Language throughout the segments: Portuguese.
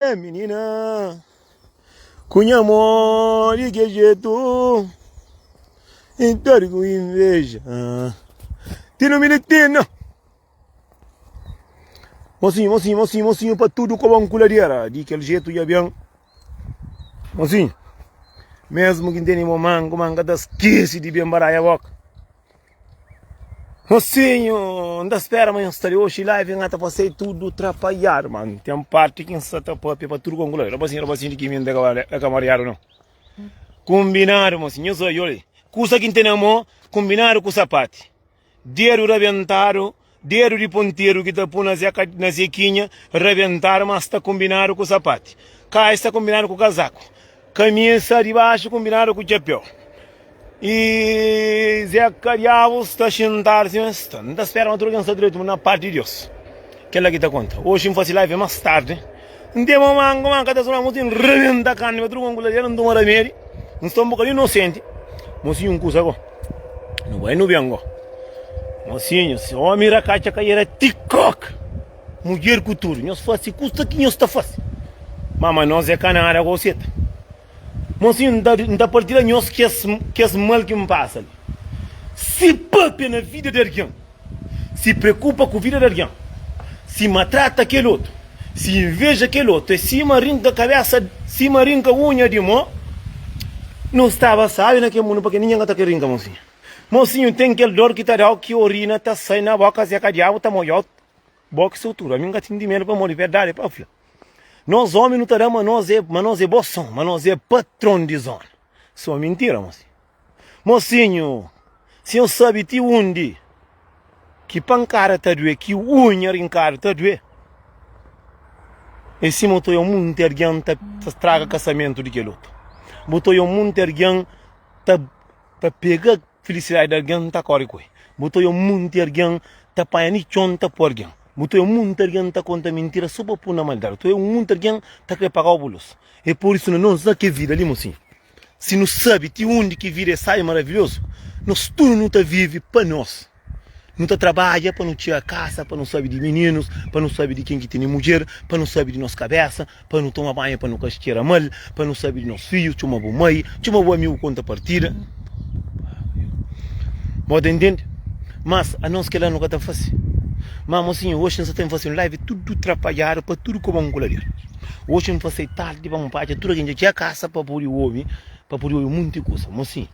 É, menina, cunha mole, que jeito, entorgo inveja, tino militino. Mocinho, para tudo como um culadeira, de aquele jeito ia bem. Mocinho, mesmo que tenha mango, manga das esquece de bem baralha boca. Mocinho, não espera amanhã estar hoje live, não tá fazendo tudo atrapalhar, mano. Tem parte que não está para tudo com culadeira. Rapazinho, que vem da camariado, não. Combinaram, mocinho, eu sou eu. Cusa que tenemos, combinaram com o sapato. Deram rebentaram. Dedo de ponteiro que está por na zequinha, rebentaram, mas está combinado com o sapato. Cá está combinado com o casaco. Camisa de baixo combinado com o chapéu. E Zeca Diabo está sentado-se, não está esperando a turgança direito na parte de Deus. Que é lá que está conta. Hoje eu faço live mais tarde. Não tem uma cada zona, mocinho, rebenta a carne, mas tu não toma remédio. Não estou um bocadinho inocente. Mocinho, um coisa agora. Não vai no bem agora. Mocinho, se homem era caixa cair TikTok, mulher cultura, nós fazemos custa que nós está fazendo. Mas nós é canária gosteta. Mocinho, não dá partida nós que é mal que me passa ali. Se pape na vida de alguém, se preocupa com a vida de alguém, se maltrata aquele outro, se inveja aquele outro, e se marinca a cabeça, se marinca a unha de mão, não estava sabe naquele mundo porque ninguém está querendo, mocinho. Mocinho, tem aquele dor que tá dando que urina tá saindo na boca, Zeca Diabo tá molhado. Boca e sutura. A minha gatinha de medo para morrer, verdade, para filha. Nós homens não teremos, mas nós é boção, mas nós é patrão de zona. Só mentira, mocinho. Mocinho, se eu sabe te onde, que pancara tá doer, que unha rincara tá doer. Esse motor é um mundo erguendo, tá estraga casamento de aquele outro. Botou é um mundo erguendo, tá pegar felicidade de alguém tá corre coi. Botou eu muito alguém tá paiani chonta por alguém. Botou eu muito alguém tá conta mentira só para pôr na maldade. Botou eu muito alguém tá querer pagar o bolos. É por isso não sabe que vida ali, mocinho. Se não sabe de onde que vida sai maravilhoso, nós tudo não tá vive para nós. Não tá trabalha para não tirar caça, para não saber de meninos, para não saber de quem que tem mulher, para não saber de nossa cabeça, para não tomar banho, para não castigar mal, para não saber de nossos filhos, tinha uma boa mãe, tinha uma boa amigo conta partida. Pode entender? Mas a nós que lá nunca está fácil. Mas mocinho, hoje nós estamos fazendo live tudo atrapalhado para tudo como um coladeiro. Hoje nós fazemos tarde para um parte, tudo que a gente tinha caça para pôr o homem, para pôr o muita coisa. Mocinho,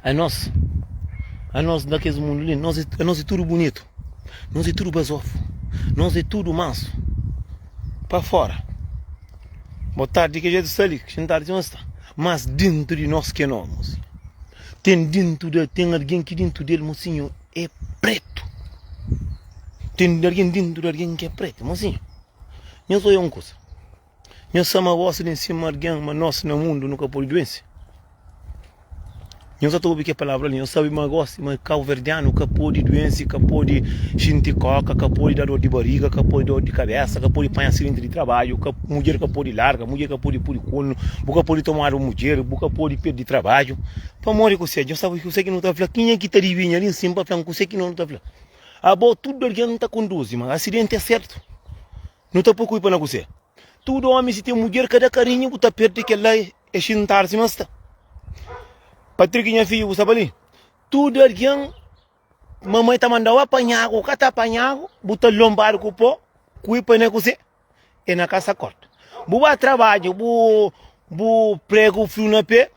a nós daqueles mundo ali, nós é tudo bonito, nós é tudo basofo, nós é tudo manso, para fora. Boa tarde, que jeito está ali, que sentar de onde está. Mas dentro de nós que é nós, mocinho. Tem alguém que dentro dele, mocinho, é preto. Tem alguém dentro de alguém que é preto, mocinho. Eu sou uma coisa. Eu sou uma voz em cima de alguém, mas nós no mundo nunca pode doença. Eu só estou ouvindo que palavra ali, eu sabe uma gosta, mas calverdiano, que pode doença, que pode sentir coca, que pode dar dor de barriga, que pode dor de cabeça, que pode apanhar cilindro de trabalho, que mulher que pode larga, mulher que pode pôr corno, que pode tomar uma mulher, que pode perder trabalho. Para morrer com você, eu sabe que você que não está falando, quem é que está adivinhando ali em cima para falar com você que não está falando? Ah, bom, tudo alguém não está conduzindo, mas acidente é certo. Não está por culpa na você. Tudo homem, se tem mulher, cada carinho, está perto que ela é sentar-se, mas está. Patrick, minha filha, você sabe ali? Tudo alguém, mamãe está mandando apanhar, o cara está apanhando, bota lombar com o pó, cuipa na você, e na casa corta. Boa trabalho, bo prego frio na pé,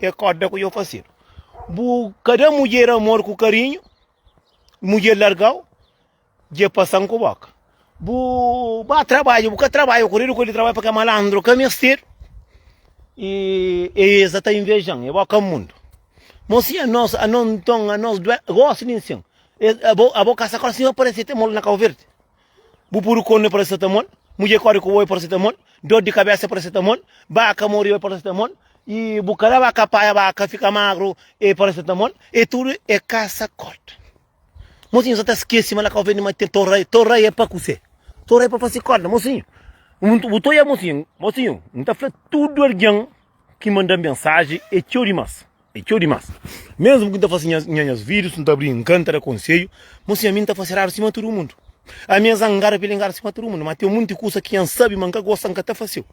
é corda que eu faço. Cada mulher amor com carinho, mulher largal, de passar com boca. Boa trabalho, correr com ele trabalho para que malandro, que me ester. E essa está invejando, é o mundo. Mocinha, a nós gostamos disso. A boca sacola assim, parece ter mole na cal verde. Bupuru cone parece ter mole, mulher corre com o oi parece ter mole, dor de cabeça parece ter mole, vaca morreu parece ter mole, e bucara vaca paia vaca fica magro e parece ter mole, e tudo é caça corta. Mocinho, você está esquecendo na cal verde, mas tem torre é para você. Torre é para fazer corda, mocinho. Botou aí, mocinho, não está falando tudo alguém que manda mensagem, é teu demais. Mesmo que não está fazendo vídeos, não está brincando, está conselho, mocinho, a mim está fazendo raro acima de todo mundo. A minha zangara pela engar se quatro mundo, mas tem muito coisa que não sabe, mas que gosta que tá fácil.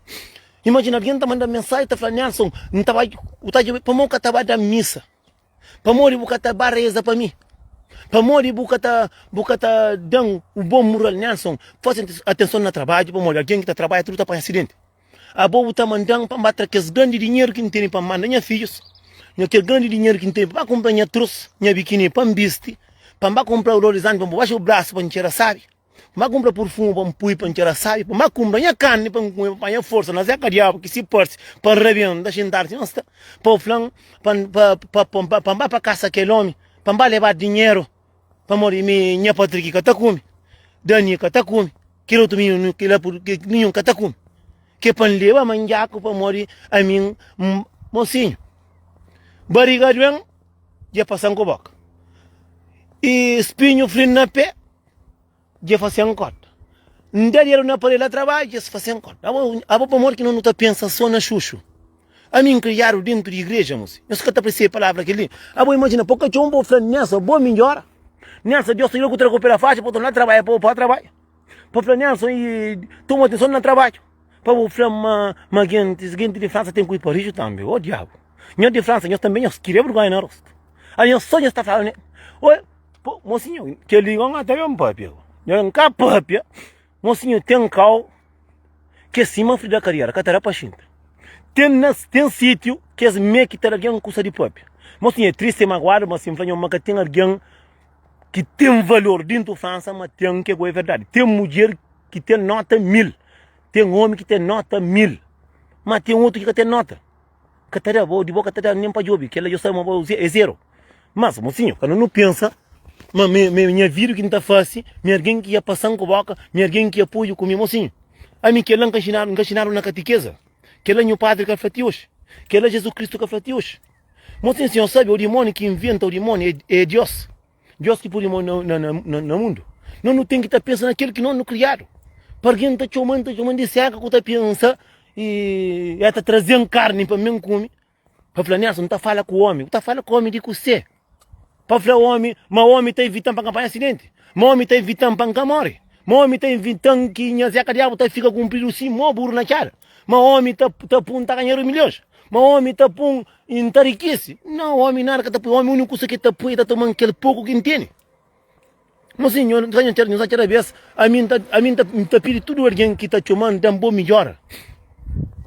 Imagina alguém tá mandando mensagem, tá falando, Nelson, não tava, o tá de para mim que tava da missa. Para morrer buca tá barreza para mim. Para morrer buca tá dando o bom moral, Nelson. Faça atenção no trabalho, para morrer alguém que tá trabalhando tudo tá para acidente. A boa tá mandando para bater que os grandes dinheiro que não tem para mandar minha filhos. Aquele grande dinheiro que não tem para comprar minha trouxa, minha biquíni, para me vestir. Para comprar o horizonte, para baixar o braço para encher a sabe. Para comprar perfume para me pôr para encher a sabe. Para comprar minha carne para minha força, na zeca diabo que se perde para rebentar, sentar-se, não está. Para o flanco, para casa aquele homem, para levar dinheiro, para morrer minha Patrick que está comigo, Dani que está comigo, que outro menino que está comigo, que para levar manjaco para morrer a mim, mocinho. Barriga doente, já passam com boca. E espinho frio na pé, já fazem corte. Não dinheiro na parede de trabalho, já se fazem corte. A boa amor que não está pensando só na chuchu. A mim criaram dentro da igreja, moço. Eu só que está a palavra que li. A boa imagina, porque tinha um bom frente nessa, boa melhora. Nessa, Deus tem que recuperar faixa, para tornar trabalho, para trabalho. Para frente nessa, e toma atenção no trabalho. Para o frente, mas gente de França tem que ir para Rio também, ô diabo. Nós de França, nós também queremos vergonha no rosto. Aí nós só está falando, oi, mocinho, que ligam até um papel. Eu não quero papel. Mocinho, tem um carro que é cima da carreira, que está para Chinta. Tem sítio que é meio que tem alguém custa de papel. Mocinho, é triste, magoado, mas assim, tem alguém que tem valor dentro da França, mas tem que é verdade. Tem mulher que tem nota 1000. Tem homem que tem nota 1000. Mas tem outro que tem nota. Catarina, de boca catarina nem para job, que ela já sabe é zero. Mas, mocinho, quando não pensa, mas minha vida que não está fácil, minha alguém que ia passando com a boca, minha alguém que apoio com o mocinho. A mim que ela ensinaram na catequesa, que ela é o padre que faz hoje, que ela é Jesus Cristo que faz hoje. Mocinho, senhor sabe, o demônio que inventa o demônio é Deus. Deus que põe o demônio no mundo. Não tem que estar pensando naquele que não criaram. Para quem está chamando de seca, que está pensando, e está trazendo carne para mim comer. Para falar, Nelson, não está falando com o homem. Está falando com o homem de você. Para falar o homem, mas o homem está evitando para apanhar acidente. Mas o homem está evitando para não morrer. Mas o homem está evitando que a zeca diabo fica com um piro assim, mó burro na cara. Mas o homem está ganhando milhões. Mas o homem está em tariquice. Não, o homem nada que está o homem, a única coisa que está tomando aquele pouco que entende. Mas sim, eu não tenho certeza vez, a mim está pedindo tudo alguém que está chamando de um bom melhor.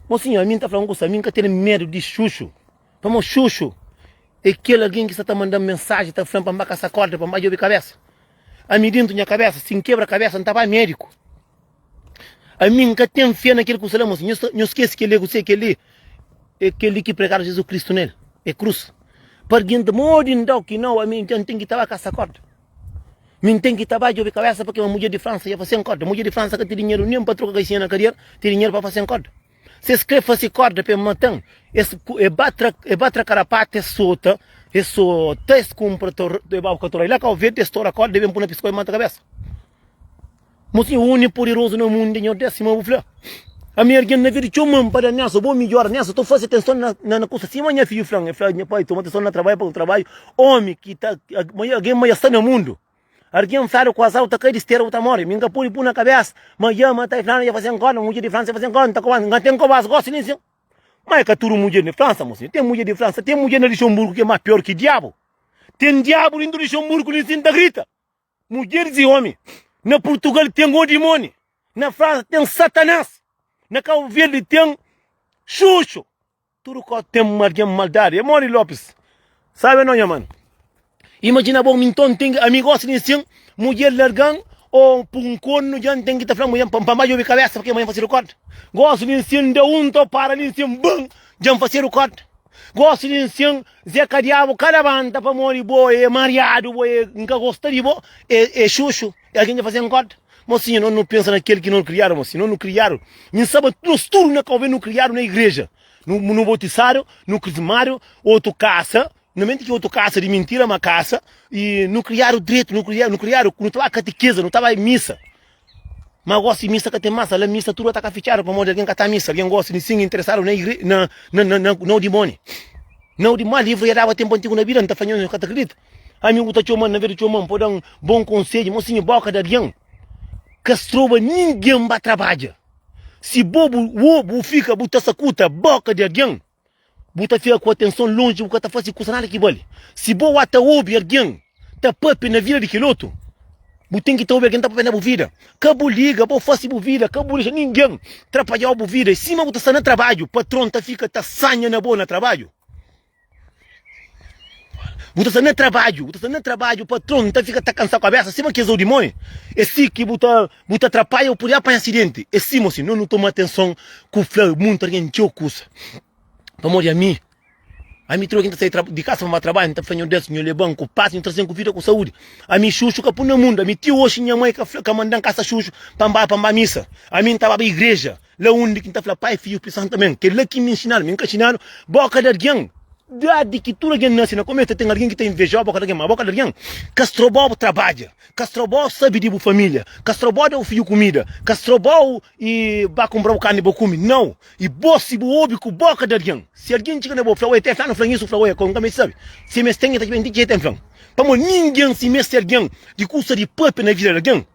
Mas sim, a mim está falando com a mim que tem medo de chuchu. Vamos chuchu. É aquele alguém que está mandando mensagem, está falando para marcar essa corda, para mais de cabeça. A mim dentro da minha cabeça, se quebra a cabeça, não está médico. A mim que tem fé naquele que você lê, mocinho, não esquece que ele é aquele que pregaram Jesus Cristo nele. É cruz. Para quem demora que não, a mim tem que estar com essa corda. Mim tem que trabalhar de cabeça porque uma mulher de França ia fazer um corda. Mulher de França que tem dinheiro nem para trocar isso na carreira, tem dinheiro para fazer um corda. Se escreve fazer corda para matar, é batra carapate solta, é só teste com para torrar. Lá que eu vejo testora corda, devem pôr na piscina e mata a cabeça. Mas o único poderoso no mundo é o décimo buflé. A minha irmã na vida chama para nessa, vou melhor nessa, estou fazendo atenção na coisa. Se amanhã filho frango, meu pai, toma atenção no trabalho para o trabalho. Homem que está, alguém mais está no mundo. Alguém fala com as autas que eles terão outra morte. Minha puri na cabeça. Mas já mata a França, ia fazer agora. Mulher de França ia fazer agora. Não tem como as gostas nisso. Mas é que tudo mulher de França, mocinho. Tem mulher de França. Tem mulher no Luxemburgo que é mais pior que diabo. Tem diabo dentro do Luxemburgo que não grita. Mulheres e homens. Na Portugal tem o demônio. Na França tem Satanás. Na Cabo Verde tem Xuxo. Tudo que tem alguém maldade. É Mori Lopes. Sabe não, minha mano? Imagina bom, então tem amigos assim, mulher largando, ou um corno já tem que estar falando, mulher, para mais de cabeça, porque amanhã fazer o corte. Gosto de assim, de para ali assim, bum, já fazer o corte. Gosto de assim, Zeca Diabo, caravanta para morrer, boa, é mariado, boa, nunca gostaria, boa, é xuxo, é alguém já fazer um corte. Mocinho, não pensa naquele que não criaram, mocinho, não criaram. Nem sabe, nos turnos na Calvin não criaram na igreja. No bautizário, no crismário, outro caça. Não mente que outro caça de mentira, uma caça, e não criaram direito, não estava catequesa, não estava em missa. Mas gosta de missa que tem massa, a missa tudo está fechada para morrer alguém que está missa, alguém gosta de se interessar no demônio. Não, de mais livro, já dava tempo antigo na vida, não está fazendo o que acredita. A mim, está chamando, na vida, chamando, pode dar um bom conselho, mocinho, boca de alguém. Castroba ninguém vai trabalhar. Se bobo, o fica, buta sacuta, boca de alguém, buta fica com atenção longe, o que tá fazendo coisa nada que vale. Se bobo até ouve alguém, tá papi na vida de quiloto, butem que tá ouve alguém, tá papi na vida. Cabo liga, bo faz vida, cabo liga, ninguém trabalhar a vida. E cima buta no trabalho, patrão tá fica, tá sanha na boa no trabalho. Buta no trabalho, patrão tá fica, tá cansado com a cabeça, cima que é o demônio. É sim que buta atrapalha, por aí apanha acidente. É sim, moço, não toma atenção com o flor, muito alguém que ocusa. Vamos a mim trouxe que sair de casa para trabalho, não tá fazendo desse, não levando com paz, não trazendo com vida com saúde. A mim xuxo que pôr no mundo, a mim tio hoje minha mãe que mandando caça xuxo para missa. A mim estava na igreja, lá onde que tá falando pai, filho, pensando também, que lá que me ensinaram, boca de alguém. De que tudo alguém nasce na cometa, tem alguém que tem inveja, boca de alguém, mas boca de alguém. Castrobol trabalha, Castrobol sabe de família, Castrobol dá o filho comida, Castrobol e vai comprar o carne e come. Não, e bosse o com boca de alguém. Se alguém chega na boa, flauê, até flauê, no flanho isso, flauê, como também sabe. Se me estende, tá bem, tem flauê. Para ninguém se mexe alguém de custa de papo na vida de alguém.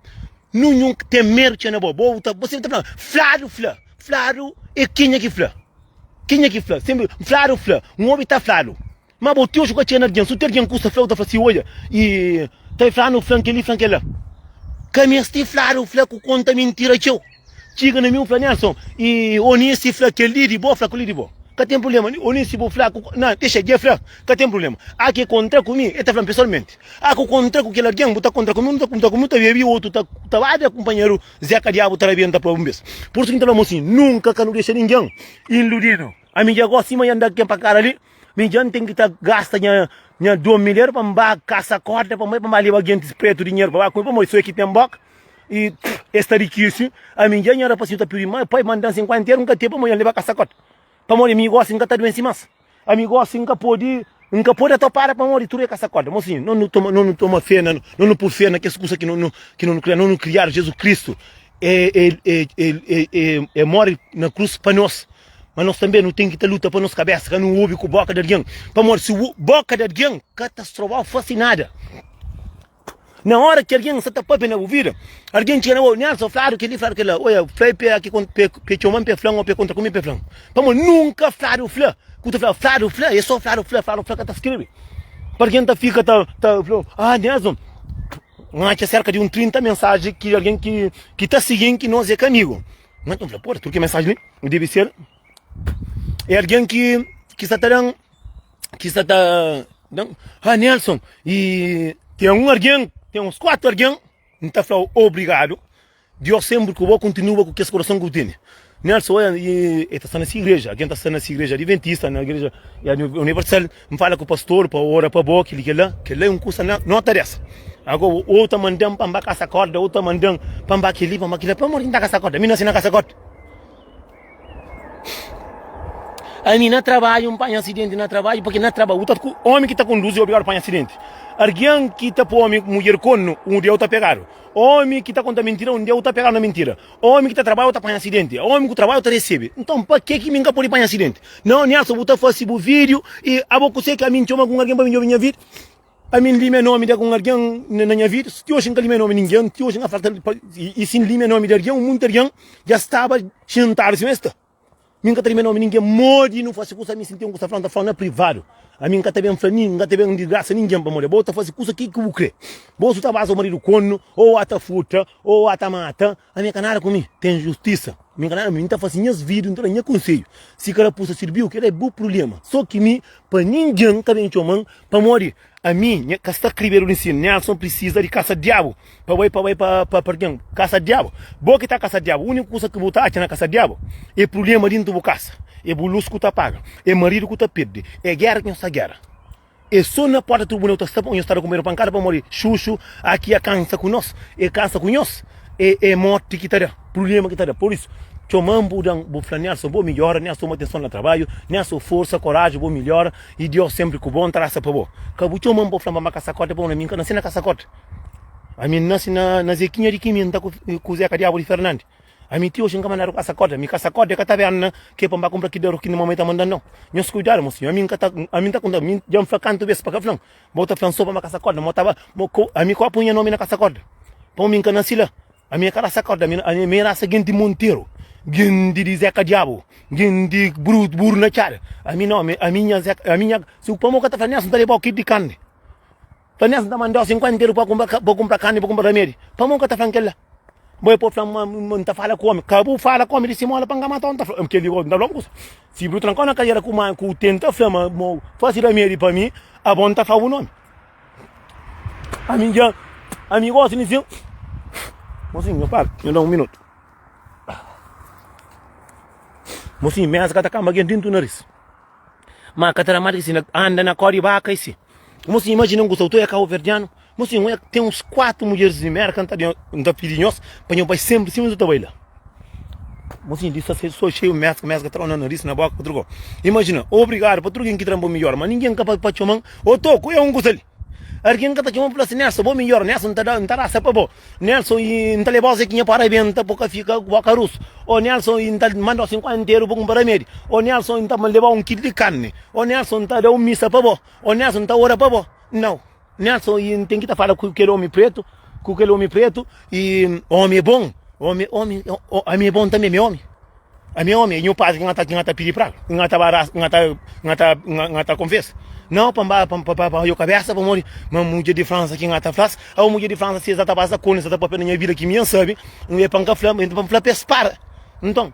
Não tem merda na boa, você tá falando, flaro, e quem é que flá? Quem é que flá? Sempre flaro. Homem tá flaro. Mas o tio chegou a tirar alguém. Se o teu alguém custa flauta, fala assim, olha. E tá flaro no flanco ali, flanco lá. Caminha este flaro, com conta mentira, tio. Chega na minha flanelson. E oni esse flaco ali de boa, flaco ali de boa. Que tem problema? Oni esse boa flaco. Não, deixa de flaco. Que tem problema? Há que contra comigo. Ele tá falando pessoalmente. Há que contra com aquele alguém. Botar contra comigo. Não tá contra comigo. Tá bebi outro. Tá lá, companheiro. Zeca Diabo tá bebendo para um mês. Por isso que então, assim, nunca que não deixa ninguém iludido. A minha agora cima e anda aqui para cara ali. Minha tem que estar gasta minha 2 milhões para me caça corda para me levar alguém preto dinheiro para com para isso aqui tem boca e esta riquíssimo. A minha era para se tá pedir mais pai mandar 50 euros nunca tem para me levar caça corda. Para morrer amigo assim que tá doente mais. Amigo assim que pode topar para morrer tudo é caça corda. Mas assim, não toma fé, não por fé naquela coisa que não criar Jesus Cristo morre na cruz para nós. Mas nós também não temos que ter luta para nossa cabeça, que não ouve com a boca de alguém. Para morrer, se a boca de alguém catastrofal fosse nada. Na hora que alguém se está na vida, alguém tira o Nelson, claro que ele fala que lá, olha, foi para que chamam para flan ou para contra comigo para flan. Para morrer, nunca flar o flan. Quando flar o flan, é só flar o flan que está escrevendo. Para quem fica, Nelson, tinha cerca de 30 mensagens que alguém que está seguindo que nós é comigo. Mas não fala, porra, tu que mensagem ali? Deve ser. É alguém que está dando, Nelson, e tem uns 4 alguém, não está falando obrigado, Deus sempre que eu vou continuar com esse coração que eu tenho. Nelson, olha, e está nessa igreja, alguém está nessa igreja adventista, na igreja universal, me fala com o pastor, para orar para a boca, que lá é um curso, não interessa. Agora, outra mandando para a casa corda, outra mandando para aquele, para morrer na casa corda, a minha não na casa corda. A mim não trabalho, não acidente, não trabalho, porque não trabalho. O homem que está conduzindo é obrigado a apanhar acidente. Alguém que está com homem, mulher com um dia está pegado. Homem que está com a mentira, um dia está pegado na mentira. Homem que está trabalhando, está apanhando acidente. Homem que trabalha, está recebe. Então, para que me pode apanhar acidente? Não, Nelson, vou fazer o vídeo e a boca sei que a mim chama com alguém para minha vida. A mim lima nome de com alguém na minha vida. Se hoje não lima nome de ninguém, se hoje não falta e se lima nome de alguém, muito alguém já estava sentado-se mesmo. Minha também não ninguém morre não faz coisa me sentir um coisa falando privado. A minha também flaninho, nunca também de graça ninguém para morrer. Bota fazer coisa que eu creio. Bolso tá vaso marido cono ou ata futa ou ata mata. A minha canara comigo tem justiça. Minha canara me tá fazendo os vídeos então minha conselho. Se cara puxa serviu que é bom problema. Só que me para ninguém também chamam para morrer. A mim, que está escrevendo assim, Nelson precisa de caça-diabo. Para quem? Caça-diabo. Boa que está caça-diabo. A única coisa que botar na caça-diabo é problema dentro da casa. É bolus que está paga. É marido que está perde. É guerra que não está guerra. É só na porta do tribunal que está comendo pancada para morrer. Xuxo, aqui é cansa com nós. É cansa com nós. É morte que está. Problema que está. Por isso, chamamos o flanel, só vou melhor, nem só atenção no trabalho, nem só força, coragem, vou melhor, e Deus sempre com bom traça para bom. Acabou chamando o flanel para caçacote, para mim, que nasci na caçacote. A mim nasci na Zequinha de Quimim, tá com o Zeca Diabo de Fernandes. A mim tio hoje não mandaram caçacote, minha caçacote é que tá vendo que é para comprar aqui dentro que no momento tá mandando não. Nós cuidar, moço, a mim tá com já um flacanto vez para cá flan, bota flan só para caçacote, a mim qual punha nome na caçacote, para mim que nasci lá. A minha cara sacoda, a minha raça gente Monteiro, gente de Zeca Diabo, gente de Burro na Chara. A minha não, a minha, se o pão que tá fazendo, não tá levando o kit de carne. Tá nessa, tá mandando 50 inteiro para comprar carne, para comprar remédio. Pão que tá fazendo aquela. Boy po flam man ta fala come kabu fala come di simola pangama ton ta flam ke li go da longo si bru trancona ka yara kuma ku tenta flama mo fasi da meri pa mi a bon ta fa o nome amiga amigo assim sim mocinho para eu dou minuto mocinho me as kata kama gen tu naris ma katara mari sina anda na cori ba kai si mocinho imagina um gostou é Cabo Verdeano. Mocinho, tem uns 4 mulheres de merda que estão pedindo para eu sempre cima do trabalho. Mocinho, disse assim, sou cheio de mesca que está no nariz, na boca, para imagina, obrigado para alguém que trampa melhor, mas ninguém é capaz de chamar, ou toco, é um gostei. Alguém que está chamando para Nelson, vou melhor, Nelson, não está a para bom. Nelson, e não está levando aqui para a venda, porque fica boca russo. Ou Nelson, está mandando 50 inteiro para comprar remédio. Ou Nelson, está levando um quilo de carne. Ou Nelson, está dando missa para bom. Ou Nelson, está hora para bom. Não. Nelson tem que estar falando com aquele homem preto, e homem é bom, a minha é bom também, meu homem. A minha homem, e o padre que não está pedindo para, não está confessa. Não, para eu cabeça, para morrer, mas mulher de França que não está flash, a mulher de França se está passando com isso, está para minha vida que me sabe, não é para cá flama, então para para. Então